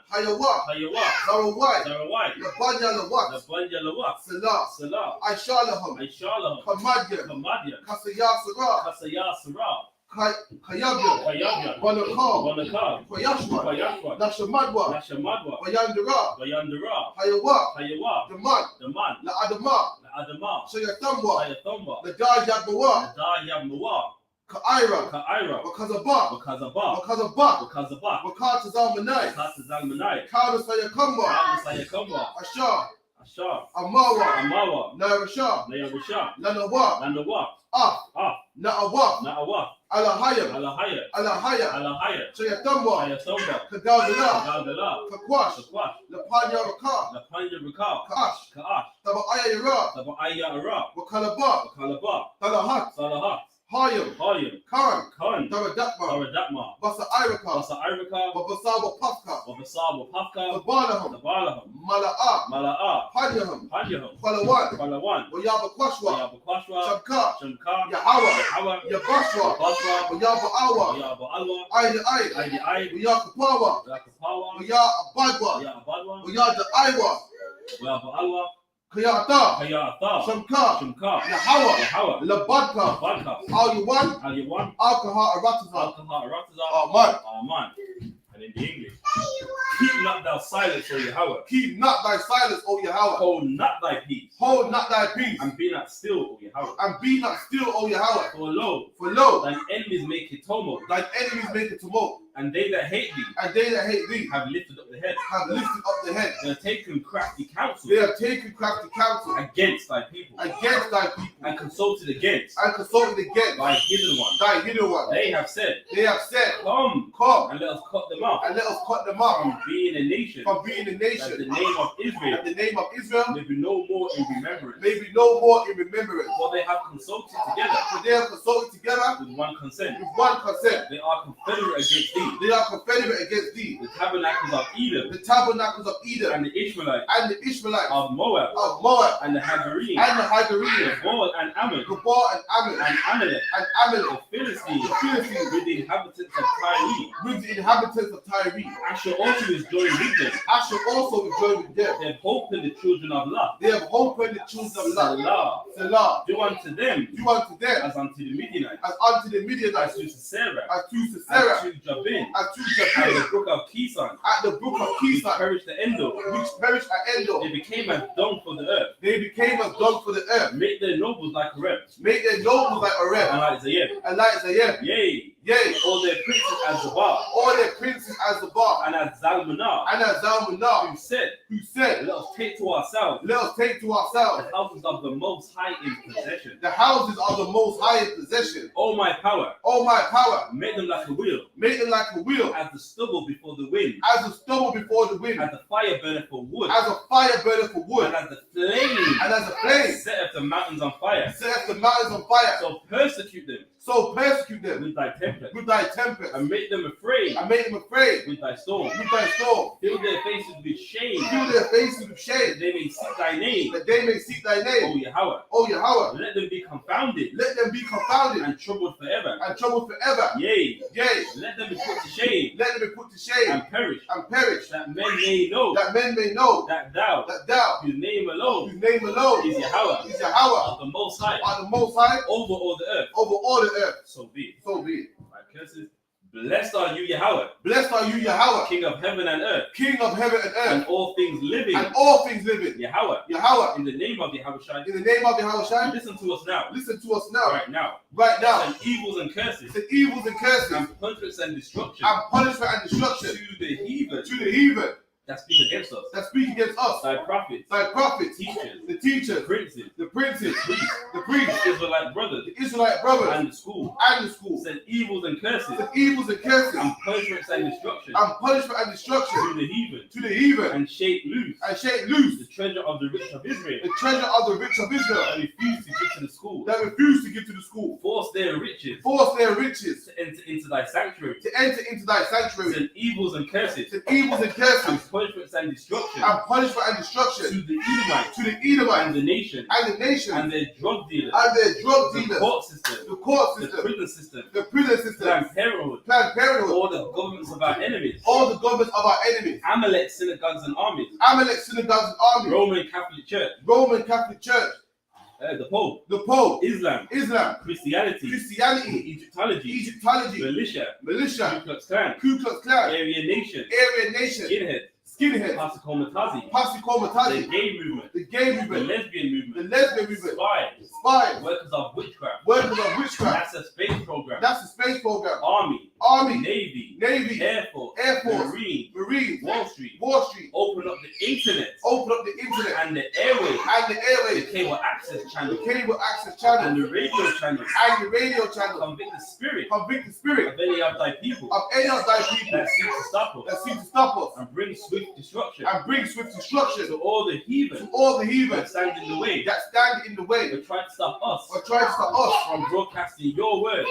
Hayawa. Zarawai. Labanya Lawat. Salah. Aishalaham. Kamadya. Kasaya Sarah. Kayabya. Banakar. Koyashwa. Nashamadwa. Bayandara. Hayawa. Daman. La'adama. Shayatamwa. Ladayabmawa. Ka'ira. Wakazabak. Wakatazalmanai. Kaudasayakamba. Ashar. Amawa. Nairasha. Lanawa. Na'awak. Alahaya. Shayatamwa. Kagaldala. Kakwash. Lapanya Rakah. Ka'ash. Taba'aya Ara. Wakalaba. Talahat. Hayam. Karan. Taradakma. Basa Iraka. Wabasawa Pafka. Tabalaham. Mala'a. Panyaham. Palawan. Wayabakwashwa. Shamka. Yahawa. Yabashwa. Wayaba Awa. Aidi. Wayakapawa. Wayabadwa. Wayada Kayata. Shamka. Yahawa. Labadka. Al-Yawan. Alkaha Arataza. Aman. And in the English, keep not thou silence, O Yahweh. Keep not thy silence, O Yahweh. Hold not thy peace. And be not still, O Yahweh. For lo, thine enemies make a tumult. And they that hate thee have lifted up the head. They have taken crafty counsel against thy people. And consulted against thy hidden one. They have said, Come, and let us cut them off. From being a nation. That the name of Israel may be no more in remembrance. For they have consulted together with one consent. They are confederate against thee. The tabernacles of Edom. And the Ishmaelites. Of Moab. And the Hagarenes. Gabal and Ammon. And Amalek. The Philistines. With the inhabitants of Tyre. Asher also is joined with them. They have hope in the children of Lot. Salah. Do unto them as unto the Midianites. As to Sisera. As to Jabin. At the brook of Kison. Which perished at Endor. They became as dung for the earth. Make their nobles like a reb. And like Zayeb. Yea, Yea. All their princes as the bar. All their princes as the bar. And as Zalmunah. And as Zalmunah. Who said, let us take to ourselves. Let us take to ourselves. The houses of the Most High in possession. The houses of the Most High in possession. Oh my power. Oh my power. Make them like a wheel. Make them like a wheel. As the stubble before the wind. As the stubble before the wind. As the fire burner for wood. As a fire burner for wood. And as the flame. And as a flame. Set the mountains on fire. Set the mountains on fire. So persecute them. So persecute them with thy tempest. With thy tempest. And make them afraid. And make them afraid. With thy storm. With thy storm. Fill their faces with shame. Fill their faces with shame. That they may seek thy name. That they may seek thy name. O Yahweh. O Yahweh. Let them be confounded. Let them be confounded. And troubled forever. And troubled forever. Yea. Yea. Let them be put to shame. Let them be put to shame. And perish. And perish. That men may know. That men may know. That thou. Whose name alone. Whose name alone. Is Yahweh. Is Yahweh. Of the Most High. Of the Most High. Over all the earth. Over all the earth. So be it. So be it. My curses. Blessed are you, Yahweh. Blessed are you, Yahweh. King of heaven and earth. King of heaven and earth. And all things living. And all things living. Yahweh. Yahweh. In the name of Yahweh. In the name of Yahweh. Listen to us now. Listen to us now. Right now. Right now. And evils and curses. The evils and curses. And punishments and destruction. And punishment and destruction. To the heathen. To the heathen. That speak against us. That speak against us. Thy prophets. Thy prophets. Teachers. The teachers. Princes. The princes. Priests. The priests. The Israelite brothers. The Israelite brothers. And the school. And the school. Send evils and curses. Send evils and curses. And punishments and destruction. And punishment and destruction. To the heathen. To the heathen. And shake loose. And shake loose. The treasure of the rich of Israel. The treasure of the rich of Israel. That refuse to give to the school. That refuse to give to the school. Force their riches. Force their riches. To enter into thy sanctuary. To enter into thy sanctuary. Send evils and curses. Send evils and curses. And punishments and destruction. And punishment and destruction. To the Edomites. To the Edomites. And the nation. And the nation. And their drug dealers. And their drug dealers. The court system. The court system. The prison system. The prison system. Planned Parenthood. Planned Parenthood. All the governments of our enemies. All the governments of our enemies. Amalek synagogues and armies. Amalek synagogues and armies. Roman Catholic Church. Roman Catholic Church. The Pope. The Pope. Islam. Christianity. Egyptology. Militia. Ku Klux Klan. Aryan Nation. Skinhead. Pasikomatasi. The gay movement. The lesbian movement. Spies. Workers of witchcraft. That's a space program. Army. Navy. Air Force. Marine. Wall Street. Open up the internet. And the airways. The cable access channel. And the radio channels. Convict the spirit. Of any of thy people. That seek to stop us. And bring swift destruction. To all the heathen. That stand in the way. But try to stop us. From broadcasting your word.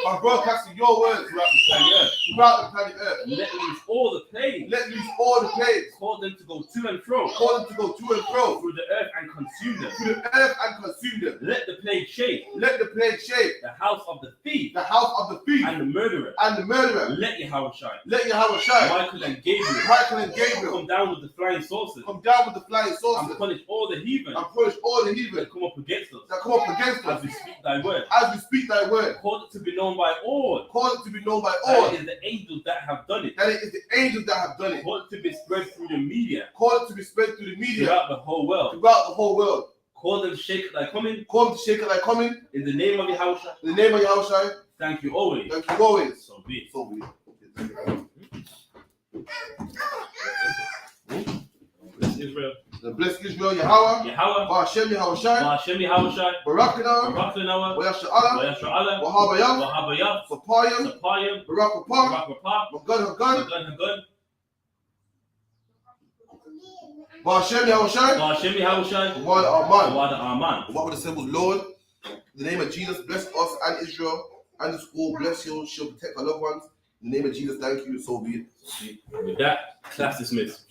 Throughout the planet Earth. Let loose all the plagues. Cause them to go to and fro. Through the earth and consume them. Let the plague shake. The house of the thief. And the murderer. Let Yahweh shine. Michael and Gabriel. Come down with the flying saucers. And punish all the heathen. That come up against us. As we speak thy word. Cause it to be known by all. That it is the angels that have done it. Cause it to be spread through the media. Throughout the whole world. Call them to shake thy coming. In the name of Yahweh. Thank you always. So be it. Bless Israel. Bless Israel, Yahweh. Ba'ashem Yahawashi. Barakana. Wayashra'ala. Wahabayah. Sapayim. Barakapah. Magun. Ba'ashem Yahawashi. Wada Aman. What would the symbols, Lord? In the name of Jesus, bless us and Israel and the school. Bless you. She'll protect our loved ones. In the name of Jesus, thank you. So be it. With that, class dismissed.